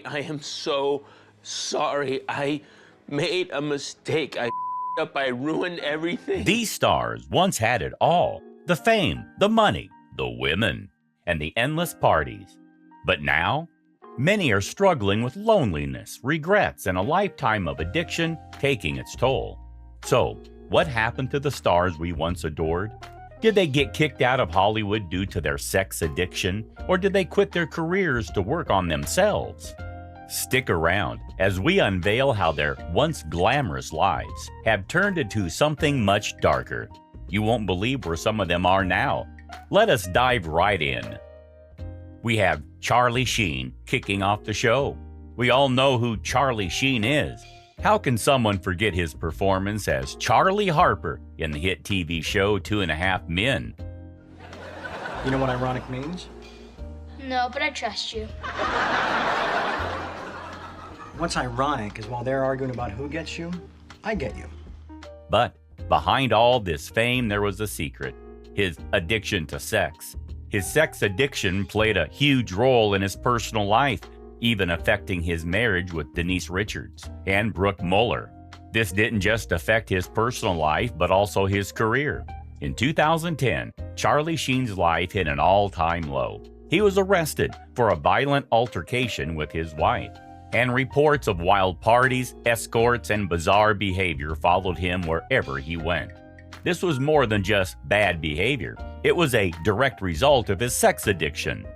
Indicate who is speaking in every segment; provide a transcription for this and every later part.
Speaker 1: I am so sorry. I made a mistake. I up. I ruined everything.
Speaker 2: These stars once had it all. The fame, the money, the women, and the endless parties. But now, many are struggling with loneliness, regrets, and a lifetime of addiction taking its toll. So, what happened to the stars we once adored? Did they get kicked out of Hollywood due to their sex addiction, or did they quit their careers to work on themselves? Stick around as we unveil how their once glamorous lives have turned into something much darker. You won't believe where some of them are now. Let us dive right in. We have Charlie Sheen kicking off the show. We all know who Charlie Sheen is. How can someone forget his performance as Charlie Harper in the hit TV show 2.5 Men?
Speaker 3: You know what ironic means?
Speaker 4: No, but I trust you.
Speaker 3: What's ironic is while they're arguing about who gets you, I get you.
Speaker 2: But behind all this fame, there was a secret: his addiction to sex. His sex addiction played a huge role in his personal life, even affecting his marriage with Denise Richards and Brooke Muller. This didn't just affect his personal life, but also his career. In 2010, Charlie Sheen's life hit an all-time low. He was arrested for a violent altercation with his wife, and reports of wild parties, escorts, and bizarre behavior followed him wherever he went. This was more than just bad behavior. It was a direct result of his sex addiction.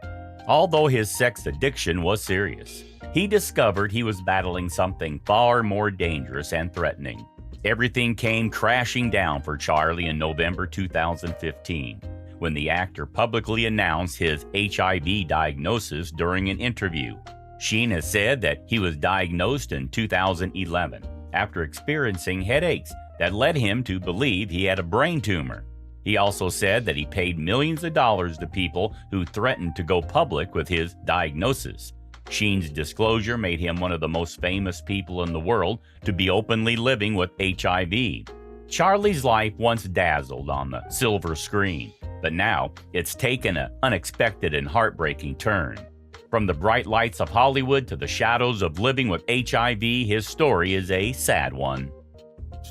Speaker 2: Although his sex addiction was serious, he discovered he was battling something far more dangerous and threatening. Everything came crashing down for Charlie in November 2015, when the actor publicly announced his HIV diagnosis during an interview. Sheen has said that he was diagnosed in 2011 after experiencing headaches that led him to believe he had a brain tumor. He also said that he paid millions of dollars to people who threatened to go public with his diagnosis. Sheen's disclosure made him one of the most famous people in the world to be openly living with HIV. Charlie's life once dazzled on the silver screen, but now it's taken an unexpected and heartbreaking turn. From the bright lights of Hollywood to the shadows of living with HIV, his story is a sad one.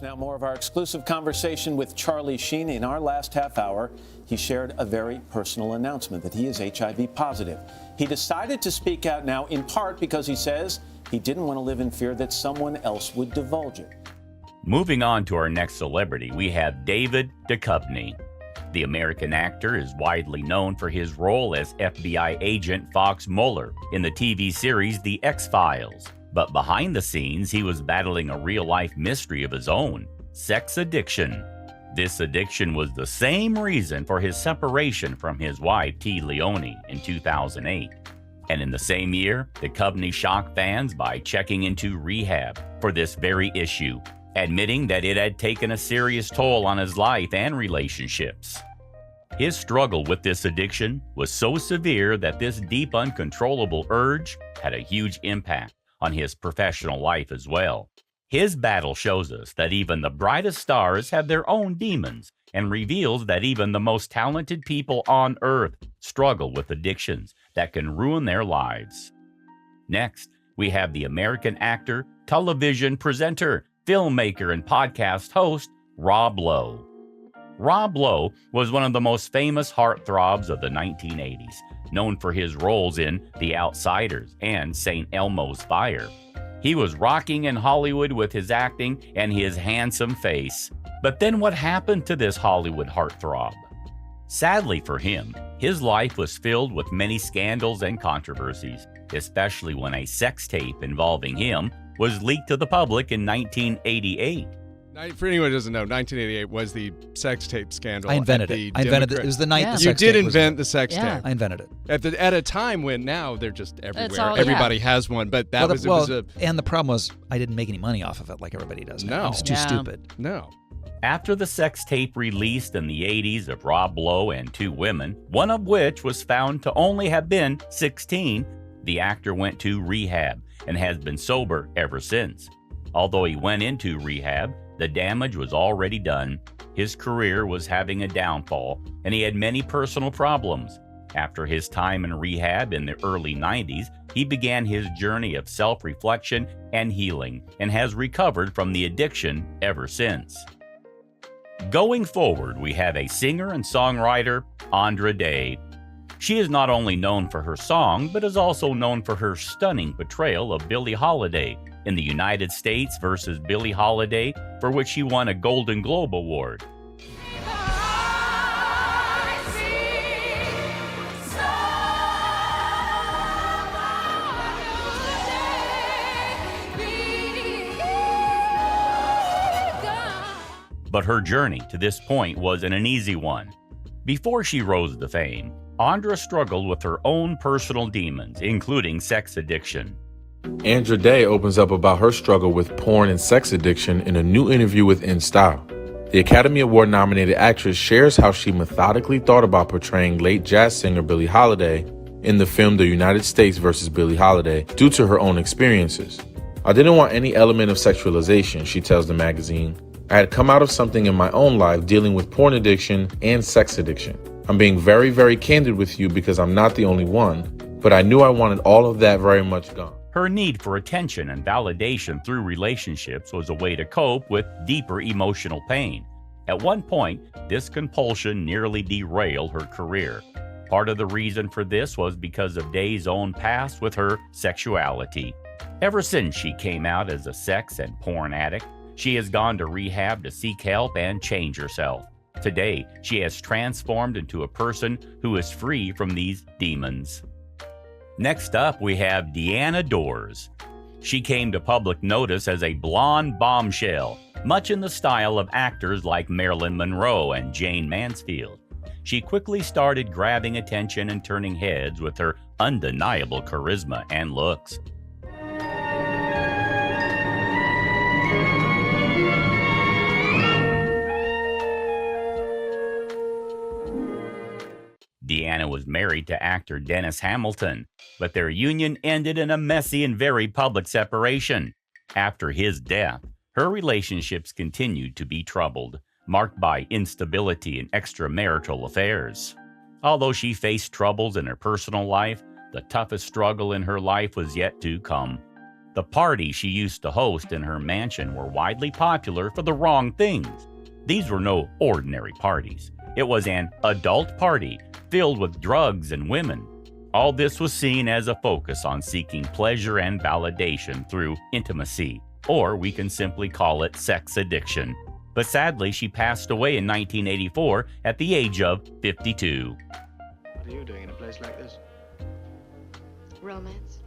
Speaker 5: Now more of our exclusive conversation with Charlie Sheen. In our last half hour, he shared a very personal announcement that he is HIV positive. He decided to speak out now in part because he says he didn't want to live in fear that someone else would divulge it.
Speaker 2: Moving on to our next celebrity, we have David Duchovny. The American actor is widely known for his role as FBI agent Fox Mueller in the TV series The X-Files. But behind the scenes, he was battling a real-life mystery of his own: sex addiction. This addiction was the same reason for his separation from his wife, T. Leone, in 2008. And in the same year, Duchovny shocked fans by checking into rehab for this very issue, admitting that it had taken a serious toll on his life and relationships. His struggle with this addiction was so severe that this deep, uncontrollable urge had a huge impact on his professional life as well. His battle shows us that even the brightest stars have their own demons, and reveals that even the most talented people on earth struggle with addictions that can ruin their lives. Next, we have the American actor, television presenter, filmmaker, and podcast host, Rob Lowe. Rob Lowe was one of the most famous heartthrobs of the 1980s, known for his roles in The Outsiders and St. Elmo's Fire. He was rocking in Hollywood with his acting and his handsome face. But then what happened to this Hollywood heartthrob? Sadly for him, his life was filled with many scandals and controversies, especially when a sex tape involving him was leaked to the public in 1988.
Speaker 6: For anyone who doesn't know, 1988 was the sex tape scandal.
Speaker 7: I invented it. It was the night the sex
Speaker 6: tape. You did
Speaker 7: was
Speaker 6: invent the sex tape.
Speaker 7: I invented it.
Speaker 6: At a time when now they're just everywhere. Everybody has one, but that
Speaker 7: and the problem was I didn't make any money off of it like everybody does now.
Speaker 6: No.
Speaker 7: I was too stupid.
Speaker 6: No.
Speaker 2: After the sex tape released in the 80s of Rob Lowe and two women, one of which was found to only have been 16, the actor went to rehab and has been sober ever since. Although he went into rehab, the damage was already done. His career was having a downfall, and he had many personal problems. After his time in rehab in the early 90s, he began his journey of self-reflection and healing and has recovered from the addiction ever since. Going forward, we have a singer and songwriter, Andra Day. She is not only known for her song, but is also known for her stunning portrayal of Billie Holiday in the United States versus Billie Holiday, for which she won a Golden Globe Award. But her journey to this point wasn't an easy one. Before she rose to fame, Andra struggled with her own personal demons, including sex addiction.
Speaker 8: Andra Day opens up about her struggle with porn and sex addiction in a new interview with In Style. The Academy Award-nominated actress shares how she methodically thought about portraying late jazz singer Billie Holiday in the film The United States versus Billie Holiday due to her own experiences. "I didn't want any element of sexualization," she tells the magazine. "I had come out of something in my own life dealing with porn addiction and sex addiction. I'm being very, very candid with you because I'm not the only one, but I knew I wanted all of that very much gone."
Speaker 2: Her need for attention and validation through relationships was a way to cope with deeper emotional pain. At one point, this compulsion nearly derailed her career. Part of the reason for this was because of Day's own past with her sexuality. Ever since she came out as a sex and porn addict, she has gone to rehab to seek help and change herself. Today, she has transformed into a person who is free from these demons. Next up, we have Deanna Dors. She came to public notice as a blonde bombshell, much in the style of actors like Marilyn Monroe and Jane Mansfield. She quickly started grabbing attention and turning heads with her undeniable charisma and looks. Deanna was married to actor Dennis Hamilton, but their union ended in a messy and very public separation. After his death, her relationships continued to be troubled, marked by instability and extramarital affairs. Although she faced troubles in her personal life, the toughest struggle in her life was yet to come. The parties she used to host in her mansion were widely popular for the wrong things. These were no ordinary parties. It was an adult party filled with drugs and women. All this was seen as a focus on seeking pleasure and validation through intimacy, or we can simply call it sex addiction. But sadly, she passed away in 1984 at the age of 52.
Speaker 9: What are you doing in a place like this?
Speaker 10: Romance.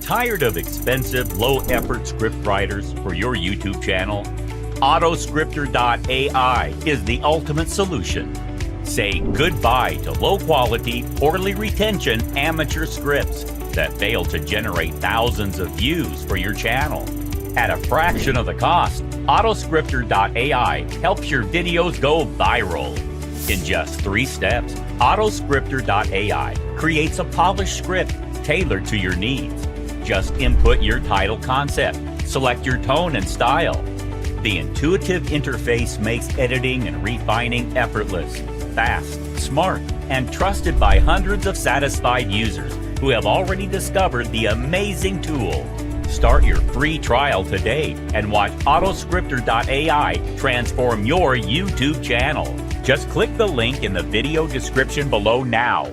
Speaker 2: Tired of expensive, low-effort script writers for your YouTube channel? Autoscripter.ai is the ultimate solution. Say goodbye to low-quality, poorly retention amateur scripts that fail to generate thousands of views for your channel. At a fraction of the cost, Autoscripter.ai helps your videos go viral. In just 3 steps, Autoscripter.ai creates a polished script tailored to your needs. Just input your title concept, select your tone and style. The intuitive interface makes editing and refining effortless, fast, smart, and trusted by hundreds of satisfied users who have already discovered the amazing tool. Start your free trial today and watch Autoscripter.ai transform your YouTube channel. Just click the link in the video description below now.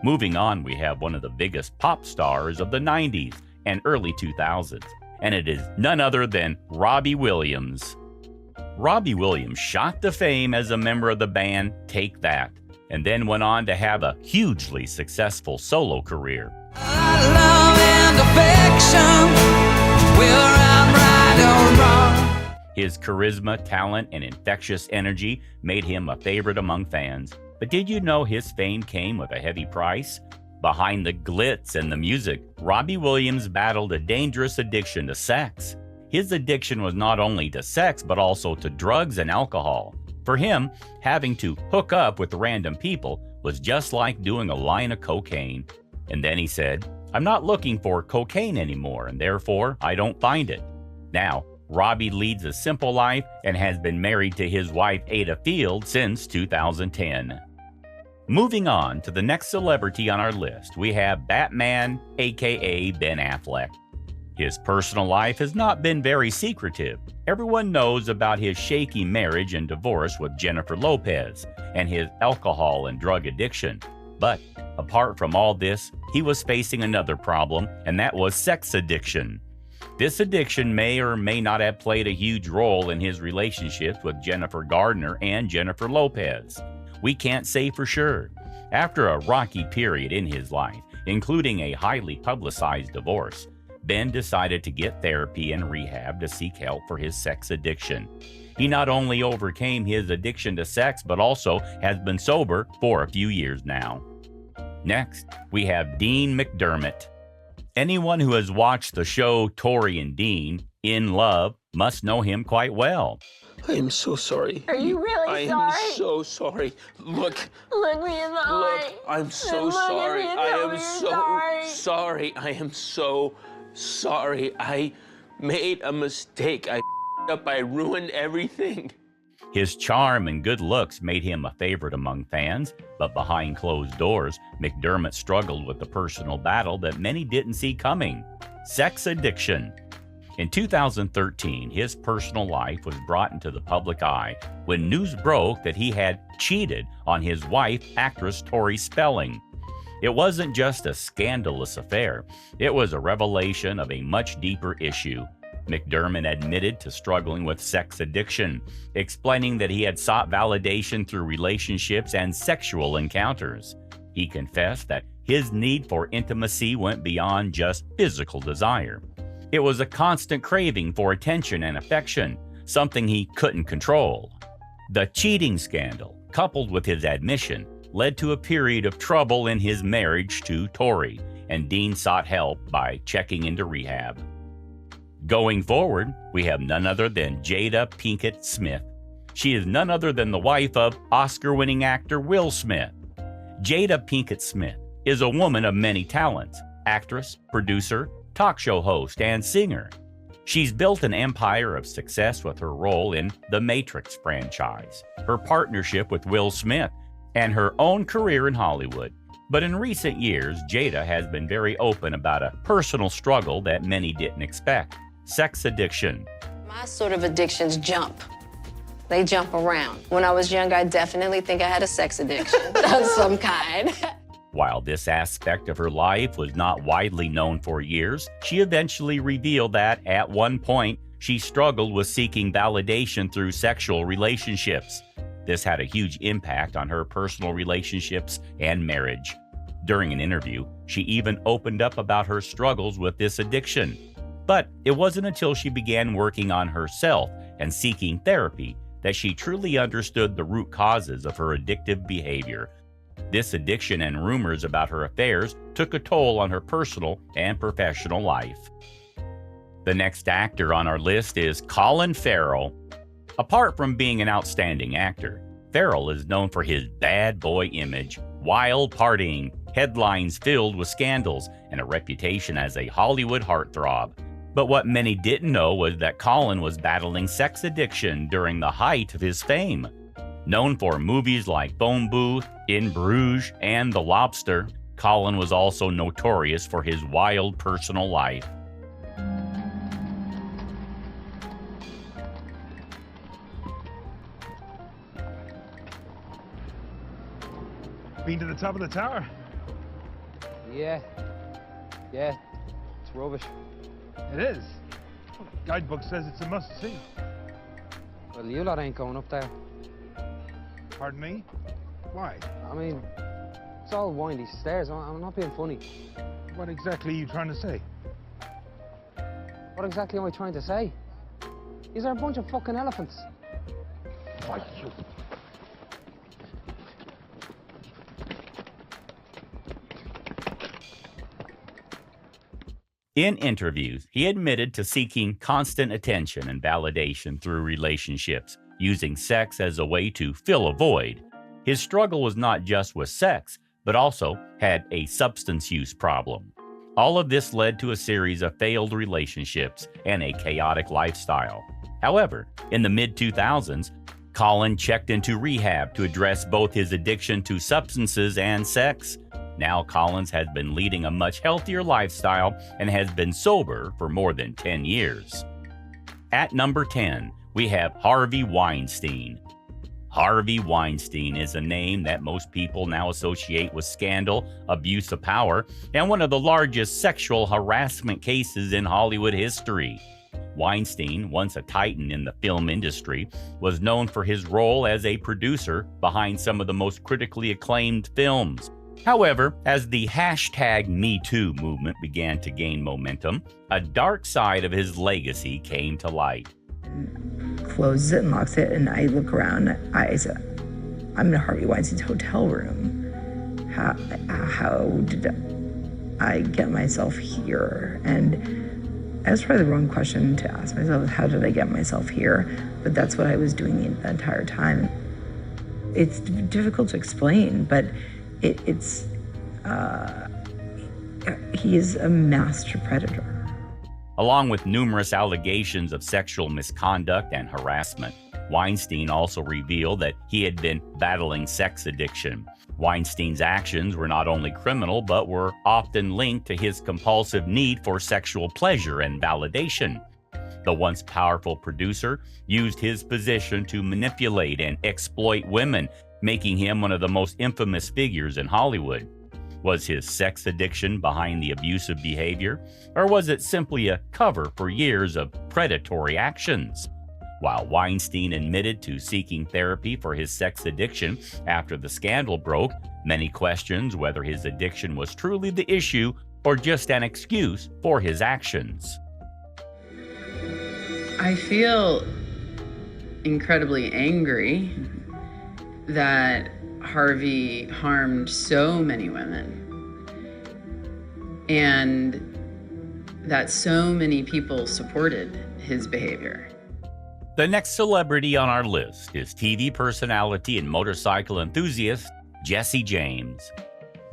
Speaker 2: Moving on, we have one of the biggest pop stars of the 90s and early 2000s, and it is none other than Robbie Williams. Robbie Williams shot to fame as a member of the band Take That, and then went on to have a hugely successful solo career.
Speaker 11: Love and affection, whether I'm right or wrong.
Speaker 2: His charisma, talent, and infectious energy made him a favorite among fans. But did you know his fame came with a heavy price? Behind the glitz and the music, Robbie Williams battled a dangerous addiction to sex. His addiction was not only to sex, but also to drugs and alcohol. For him, having to hook up with random people was just like doing a line of cocaine. And then he said, "I'm not looking for cocaine anymore, and therefore I don't find it." Now, Robbie leads a simple life and has been married to his wife Ada Field since 2010. Moving on to the next celebrity on our list, we have Batman, aka Ben Affleck. His personal life has not been very secretive. Everyone knows about his shaky marriage and divorce with Jennifer Lopez and his alcohol and drug addiction. But apart from all this, he was facing another problem, and that was sex addiction. This addiction may or may not have played a huge role in his relationships with Jennifer Garner and Jennifer Lopez. We can't say for sure. After a rocky period in his life, including a highly publicized divorce, Ben decided to get therapy and rehab to seek help for his sex addiction. He not only overcame his addiction to sex, but also has been sober for a few years now. Next, we have Dean McDermott. Anyone who has watched the show Tori and Dean, In Love, must know him quite well.
Speaker 1: I am so sorry.
Speaker 10: Are you really sorry?
Speaker 1: I am so sorry. Look
Speaker 10: me in the eye.
Speaker 1: I'm so sorry. I am so sorry. I am so sorry. I made a mistake. I up. I ruined everything.
Speaker 2: His charm and good looks made him a favorite among fans, but behind closed doors, McDermott struggled with a personal battle that many didn't see coming: sex addiction. In 2013, his personal life was brought into the public eye when news broke that he had cheated on his wife, actress Tori Spelling. It wasn't just a scandalous affair, it was a revelation of a much deeper issue. McDermott admitted to struggling with sex addiction, explaining that he had sought validation through relationships and sexual encounters. He confessed that his need for intimacy went beyond just physical desire. It was a constant craving for attention and affection, something he couldn't control. The cheating scandal, coupled with his admission, led to a period of trouble in his marriage to Tori, and Dean sought help by checking into rehab. Going forward, we have none other than Jada Pinkett Smith. She is none other than the wife of Oscar-winning actor Will Smith. Jada Pinkett Smith is a woman of many talents: actress, producer, talk show host, and singer. She's built an empire of success with her role in the Matrix franchise, her partnership with Will Smith, and her own career in Hollywood. But in recent years, Jada has been very open about a personal struggle that many didn't expect: sex addiction.
Speaker 10: My sort of addictions jump. They jump around. When I was young, I definitely think I had a sex addiction of some kind.
Speaker 2: While this aspect of her life was not widely known for years, she eventually revealed that at one point she struggled with seeking validation through sexual relationships. This had a huge impact on her personal relationships and marriage. During an interview, she even opened up about her struggles with this addiction. But it wasn't until she began working on herself and seeking therapy that she truly understood the root causes of her addictive behavior. This addiction and rumors about her affairs took a toll on her personal and professional life. The next actor on our list is Colin Farrell. Apart from being an outstanding actor, Farrell is known for his bad boy image, wild partying, headlines filled with scandals, and a reputation as a Hollywood heartthrob. But what many didn't know was that Colin was battling sex addiction during the height of his fame. Known for movies like Phone Booth, In Bruges, and The Lobster, Colin was also notorious for his wild personal life.
Speaker 9: Been to the top of the tower?
Speaker 12: Yeah, it's rubbish.
Speaker 9: It is. Guidebook says it's a must-see.
Speaker 12: Well, you lot ain't going up there.
Speaker 9: Pardon me? Why?
Speaker 12: I mean, it's all windy stairs. I'm not being funny.
Speaker 9: What exactly are you trying to say?
Speaker 12: What exactly am I trying to say? These are a bunch of fucking elephants.
Speaker 9: Why, you...
Speaker 2: In interviews, he admitted to seeking constant attention and validation through relationships, using sex as a way to fill a void. His struggle was not just with sex, but also had a substance use problem. All of this led to a series of failed relationships and a chaotic lifestyle. However, in the mid-2000s, Colin checked into rehab to address both his addiction to substances and sex. Now Collins has been leading a much healthier lifestyle and has been sober for more than 10 years. At number 10, we have Harvey Weinstein. Harvey Weinstein is a name that most people now associate with scandal, abuse of power, and one of the largest sexual harassment cases in Hollywood history. Weinstein, once a titan in the film industry, was known for his role as a producer behind some of the most critically acclaimed films. However, as the #MeToo movement began to gain momentum, a dark side of his legacy came to light.
Speaker 13: Closes it and locks it, and I look around. I said, I'm in Harvey Weinstein's hotel room. How did I get myself here? And that's probably the wrong question to ask myself, how did I get myself here? But that's what I was doing the entire time. It's difficult to explain, but he is a master predator.
Speaker 2: Along with numerous allegations of sexual misconduct and harassment, Weinstein also revealed that he had been battling sex addiction. Weinstein's actions were not only criminal, but were often linked to his compulsive need for sexual pleasure and validation. The once powerful producer used his position to manipulate and exploit women, making him one of the most infamous figures in Hollywood. Was his sex addiction behind the abusive behavior, or was it simply a cover for years of predatory actions? While Weinstein admitted to seeking therapy for his sex addiction after the scandal broke, many questioned whether his addiction was truly the issue or just an excuse for his actions.
Speaker 14: I feel incredibly angry that Harvey harmed so many women and that so many people supported his behavior.
Speaker 2: The next celebrity on our list is TV personality and motorcycle enthusiast Jesse James.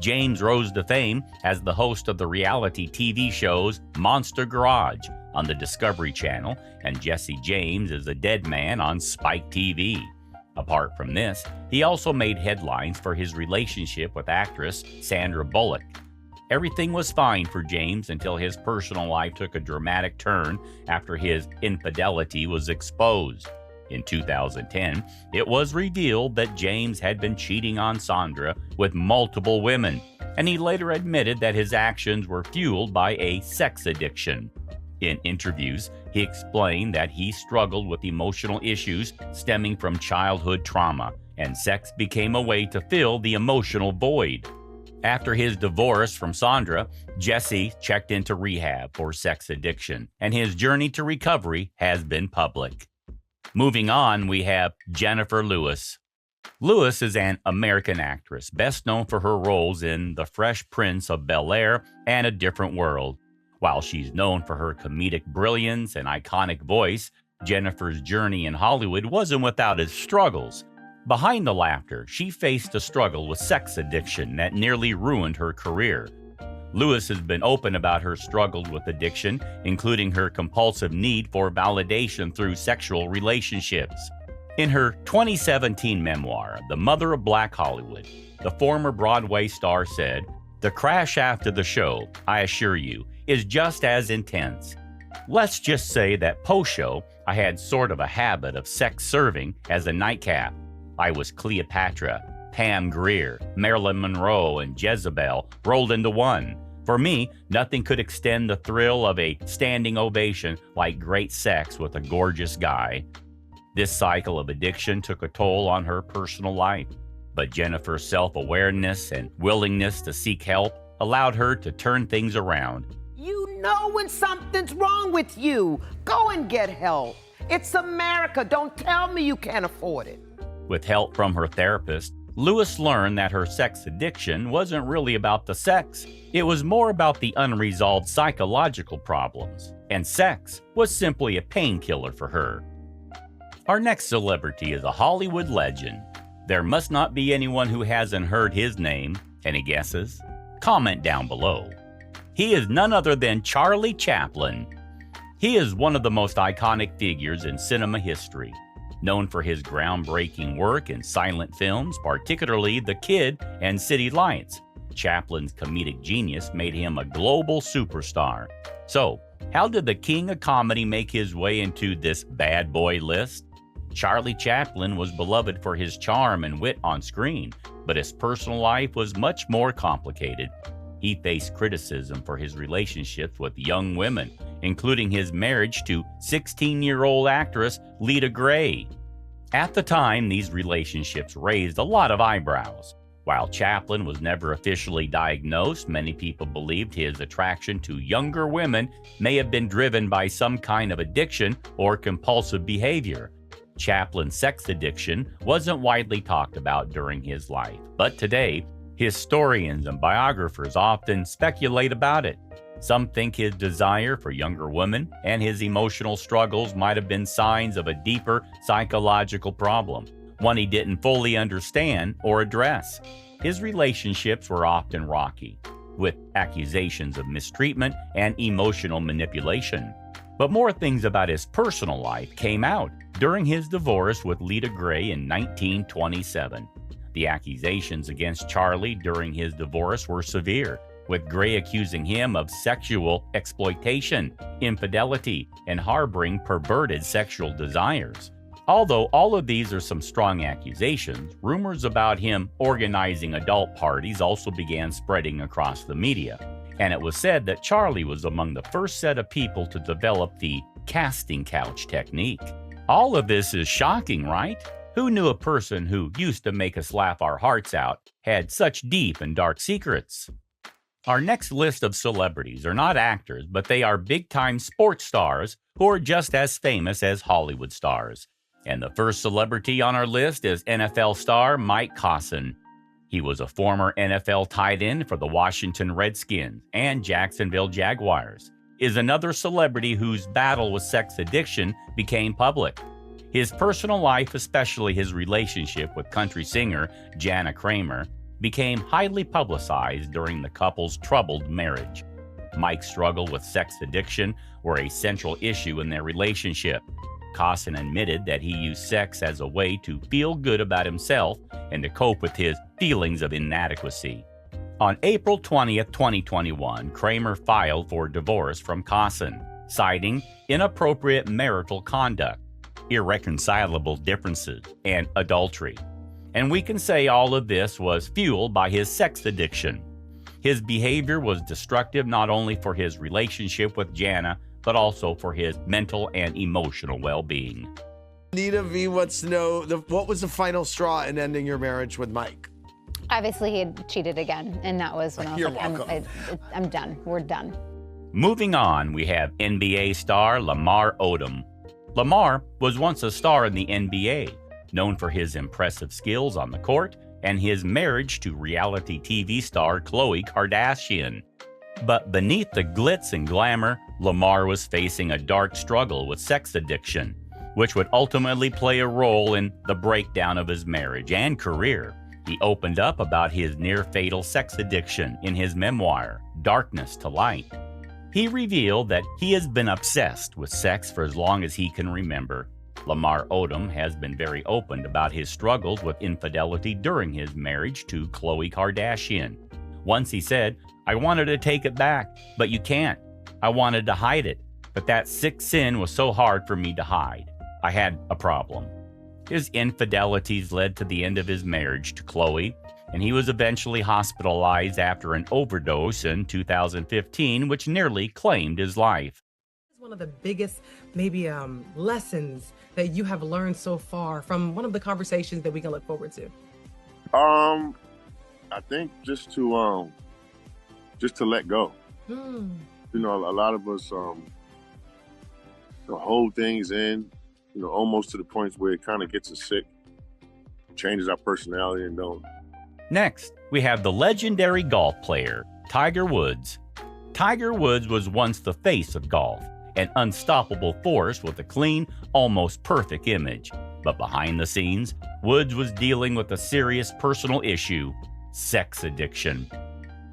Speaker 2: James rose to fame as the host of the reality TV shows Monster Garage on the Discovery Channel, and Jesse James is a dead man on Spike TV. Apart from this, he also made headlines for his relationship with actress Sandra Bullock. Everything was fine for James until his personal life took a dramatic turn after his infidelity was exposed. In 2010, it was revealed that James had been cheating on Sandra with multiple women, and he later admitted that his actions were fueled by a sex addiction. In interviews, he explained that he struggled with emotional issues stemming from childhood trauma, and sex became a way to fill the emotional void. After his divorce from Sandra, Jesse checked into rehab for sex addiction, and his journey to recovery has been public. Moving on, we have Jennifer Lewis. Lewis is an American actress, best known for her roles in The Fresh Prince of Bel-Air and A Different World. While she's known for her comedic brilliance and iconic voice, Jennifer's journey in Hollywood wasn't without its struggles. Behind the laughter, she faced a struggle with sex addiction that nearly ruined her career. Lewis has been open about her struggles with addiction, including her compulsive need for validation through sexual relationships. In her 2017 memoir, The Mother of Black Hollywood, the former Broadway star said, "The crash after the show, I assure you, is just as intense. Let's just say that post-show, I had sort of a habit of sex serving as a nightcap. I was Cleopatra, Pam Grier, Marilyn Monroe, and Jezebel rolled into one. For me, nothing could extend the thrill of a standing ovation like great sex with a gorgeous guy." This cycle of addiction took a toll on her personal life, but Jennifer's self-awareness and willingness to seek help allowed her to turn things around.
Speaker 15: You know when something's wrong with you. Go and get help. It's America. Don't tell me you can't afford it.
Speaker 2: With help from her therapist, Lewis learned that her sex addiction wasn't really about the sex. It was more about the unresolved psychological problems, and sex was simply a painkiller for her. Our next celebrity is a Hollywood legend. There must not be anyone who hasn't heard his name. Any guesses? Comment down below. He is none other than Charlie Chaplin. He is one of the most iconic figures in cinema history. Known for his groundbreaking work in silent films, particularly The Kid and City Lights, Chaplin's comedic genius made him a global superstar. So, how did the king of comedy make his way into this bad boy list? Charlie Chaplin was beloved for his charm and wit on screen, but his personal life was much more complicated. He faced criticism for his relationships with young women, including his marriage to 16-year-old actress Lita Gray. At the time, these relationships raised a lot of eyebrows. While Chaplin was never officially diagnosed, many people believed his attraction to younger women may have been driven by some kind of addiction or compulsive behavior. Chaplin's sex addiction wasn't widely talked about during his life, but today, historians and biographers often speculate about it. Some think his desire for younger women and his emotional struggles might have been signs of a deeper psychological problem, one he didn't fully understand or address. His relationships were often rocky, with accusations of mistreatment and emotional manipulation. But more things about his personal life came out during his divorce with Lita Gray in 1927. The accusations against Charlie during his divorce were severe, with Gray accusing him of sexual exploitation, infidelity, and harboring perverted sexual desires. Although all of these are some strong accusations, rumors about him organizing adult parties also began spreading across the media, and it was said that Charlie was among the first set of people to develop the casting couch technique. All of this is shocking, right? Who knew a person who used to make us laugh our hearts out had such deep and dark secrets? Our next list of celebrities are not actors, but they are big-time sports stars who are just as famous as Hollywood stars. And the first celebrity on our list is NFL star Mike Caussin. He was a former NFL tight end for the Washington Redskins and Jacksonville Jaguars, is another celebrity whose battle with sex addiction became public. His personal life, especially his relationship with country singer Jana Kramer, became highly publicized during the couple's troubled marriage. Mike's struggle with sex addiction were a central issue in their relationship. Caussin admitted that he used sex as a way to feel good about himself and to cope with his feelings of inadequacy. On April 20th, 2021, Kramer filed for divorce from Caussin, citing inappropriate marital conduct, irreconcilable differences, and adultery. And we can say all of this was fueled by his sex addiction. His behavior was destructive not only for his relationship with Jana, but also for his mental and emotional well-being.
Speaker 16: Nita V wants to know, what was the final straw in ending your marriage with Mike?
Speaker 17: Obviously, he had cheated again, and that was when I was like, I'm done. We're done.
Speaker 2: Moving on, we have NBA star Lamar Odom. Lamar was once a star in the NBA, known for his impressive skills on the court and his marriage to reality TV star Khloe Kardashian. But beneath the glitz and glamour, Lamar was facing a dark struggle with sex addiction, which would ultimately play a role in the breakdown of his marriage and career. He opened up about his near-fatal sex addiction in his memoir, Darkness to Light. He revealed that he has been obsessed with sex for as long as he can remember. Lamar Odom has been very open about his struggles with infidelity during his marriage to Khloe Kardashian. Once he said, "I wanted to take it back, but you can't. I wanted to hide it, but that sick sin was so hard for me to hide. I had a problem." His infidelities led to the end of his marriage to Khloe, and he was eventually hospitalized after an overdose in 2015, which nearly claimed his life.
Speaker 18: One of the biggest, maybe, lessons that you have learned so far from one of the conversations that we can look forward to?
Speaker 19: I think just to let go. You know, a lot of us hold things in, you know, almost to the point where it kind of gets us sick, changes our personality and don't.
Speaker 2: Next, we have the legendary golf player, Tiger Woods. Tiger Woods was once the face of golf, an unstoppable force with a clean, almost perfect image. But behind the scenes, Woods was dealing with a serious personal issue, sex addiction.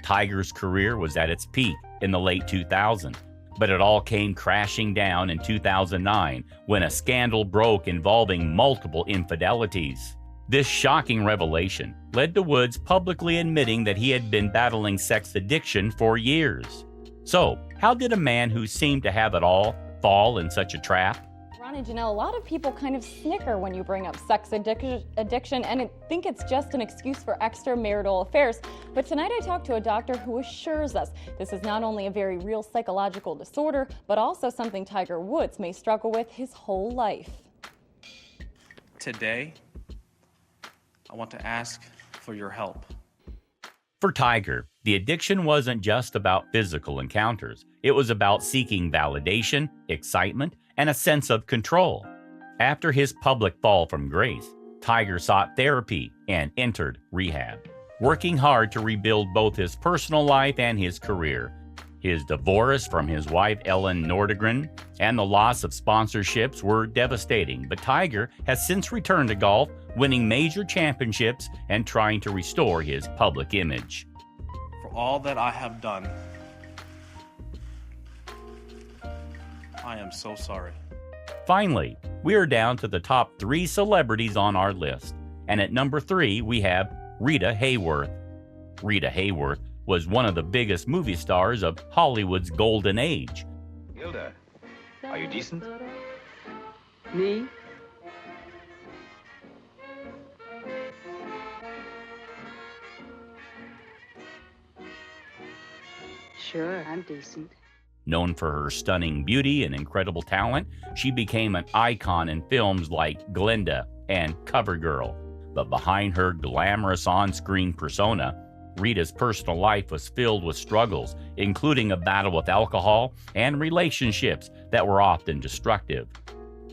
Speaker 2: Tiger's career was at its peak in the late 2000s, But it all came crashing down in 2009 when a scandal broke involving multiple infidelities. This shocking revelation led to Woods publicly admitting that he had been battling sex addiction for years. So, how did a man who seemed to have it all fall in such a trap?
Speaker 20: Ron and Janelle, a lot of people kind of snicker when you bring up sex addiction and think it's just an excuse for extramarital affairs. But tonight I talked to a doctor who assures us this is not only a very real psychological disorder, but also something Tiger Woods may struggle with his whole life.
Speaker 21: Today, I want to ask for your help.
Speaker 2: For Tiger, the addiction wasn't just about physical encounters. It was about seeking validation, excitement, and a sense of control. After his public fall from grace, Tiger sought therapy and entered rehab, working hard to rebuild both his personal life and his career. His divorce from his wife Ellen Nordegren and the loss of sponsorships were devastating, but Tiger has since returned to golf, winning major championships and trying to restore his public image.
Speaker 21: For all that I have done, I am so sorry.
Speaker 2: Finally, we are down to the top 3 celebrities on our list. And at number 3, we have Rita Hayworth. Rita Hayworth was one of the biggest movie stars of Hollywood's golden age.
Speaker 22: Hilda, are you decent?
Speaker 23: Me? Sure, I'm decent.
Speaker 2: Known for her stunning beauty and incredible talent, she became an icon in films like Glinda and CoverGirl. But behind her glamorous on-screen persona, Rita's personal life was filled with struggles, including a battle with alcohol and relationships that were often destructive.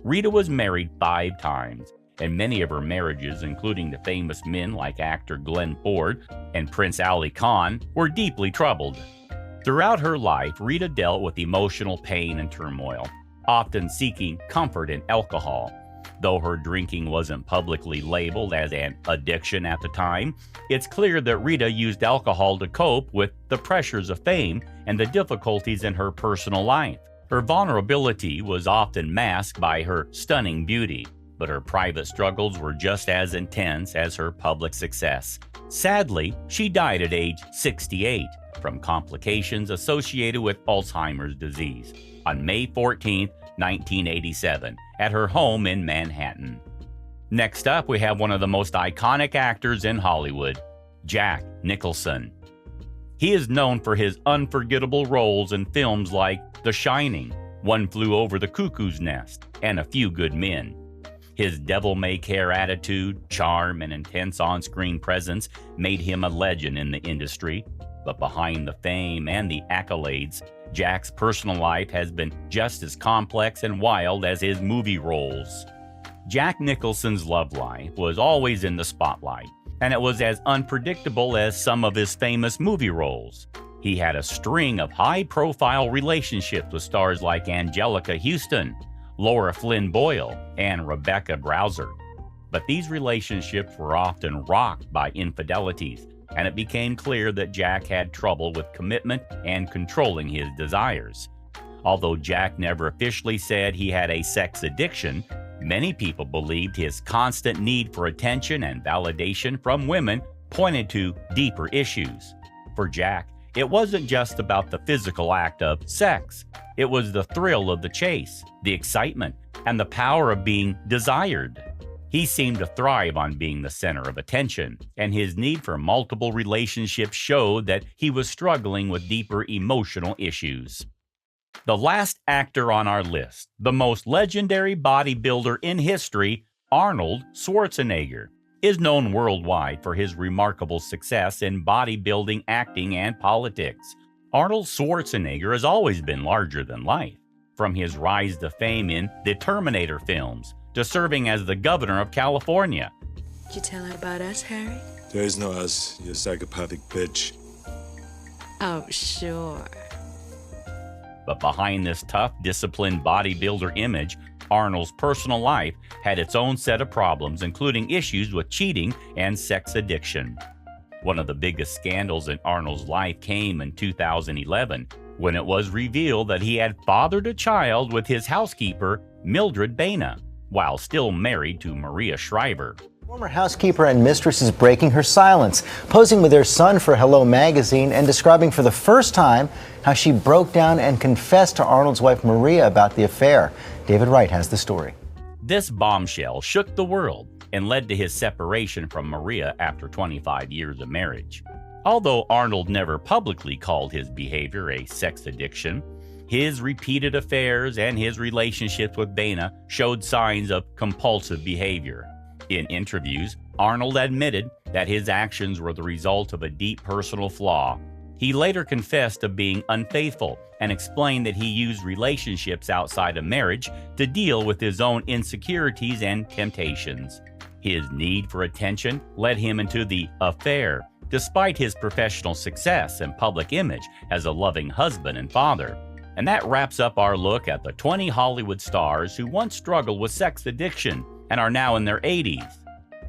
Speaker 2: Rita was married 5 times, and many of her marriages, including to famous men like actor Glenn Ford and Prince Ali Khan, were deeply troubled. Throughout her life, Rita dealt with emotional pain and turmoil, often seeking comfort in alcohol. Though her drinking wasn't publicly labeled as an addiction at the time, it's clear that Rita used alcohol to cope with the pressures of fame and the difficulties in her personal life. Her vulnerability was often masked by her stunning beauty, but her private struggles were just as intense as her public success. Sadly, she died at age 68 from complications associated with Alzheimer's disease on May 14, 1987, at her home in Manhattan. Next up, we have one of the most iconic actors in Hollywood, Jack Nicholson. He is known for his unforgettable roles in films like The Shining, One Flew Over the Cuckoo's Nest, and A Few Good Men. His devil-may-care attitude, charm, and intense on-screen presence made him a legend in the industry. But behind the fame and the accolades, Jack's personal life has been just as complex and wild as his movie roles. Jack Nicholson's love life was always in the spotlight, and it was as unpredictable as some of his famous movie roles. He had a string of high-profile relationships with stars like Angelica Houston, Laura Flynn Boyle, and Rebecca Browser. But these relationships were often rocked by infidelities, and it became clear that Jack had trouble with commitment and controlling his desires. Although Jack never officially said he had a sex addiction, many people believed his constant need for attention and validation from women pointed to deeper issues. For Jack, it wasn't just about the physical act of sex. It was the thrill of the chase, the excitement, and the power of being desired. He seemed to thrive on being the center of attention, and his need for multiple relationships showed that he was struggling with deeper emotional issues. The last actor on our list, the most legendary bodybuilder in history, Arnold Schwarzenegger, is known worldwide for his remarkable success in bodybuilding, acting, and politics. Arnold Schwarzenegger has always been larger than life, from his rise to fame in the Terminator films, to serving as the governor of California.
Speaker 24: Did you tell her about us, Harry?
Speaker 25: There is no us, you psychopathic bitch.
Speaker 24: Oh, sure.
Speaker 2: But behind this tough, disciplined bodybuilder image, Arnold's personal life had its own set of problems, including issues with cheating and sex addiction. One of the biggest scandals in Arnold's life came in 2011, when it was revealed that he had fathered a child with his housekeeper, Mildred Baena, while still married to Maria Shriver.
Speaker 3: Former housekeeper and mistress is breaking her silence, posing with their son for Hello Magazine and describing for the first time how she broke down and confessed to Arnold's wife Maria about the affair. David Wright has the story.
Speaker 2: This bombshell shook the world and led to his separation from Maria after 25 years of marriage. Although Arnold never publicly called his behavior a sex addiction, his repeated affairs and his relationships with Baena showed signs of compulsive behavior. In interviews, Arnold admitted that his actions were the result of a deep personal flaw. He later confessed to being unfaithful and explained that he used relationships outside of marriage to deal with his own insecurities and temptations. His need for attention led him into the affair, despite his professional success and public image as a loving husband and father. And that wraps up our look at the 20 Hollywood stars who once struggled with sex addiction and are now in their 80s.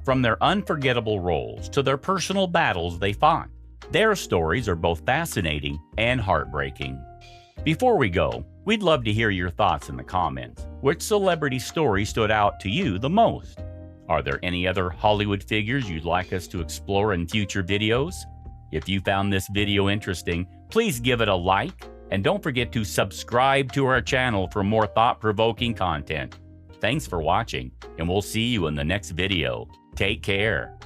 Speaker 2: From their unforgettable roles to their personal battles they fought, their stories are both fascinating and heartbreaking. Before we go, we'd love to hear your thoughts in the comments. Which celebrity story stood out to you the most? Are there any other Hollywood figures you'd like us to explore in future videos? If you found this video interesting, please give it a like, and don't forget to subscribe to our channel for more thought-provoking content. Thanks for watching, and we'll see you in the next video. Take care.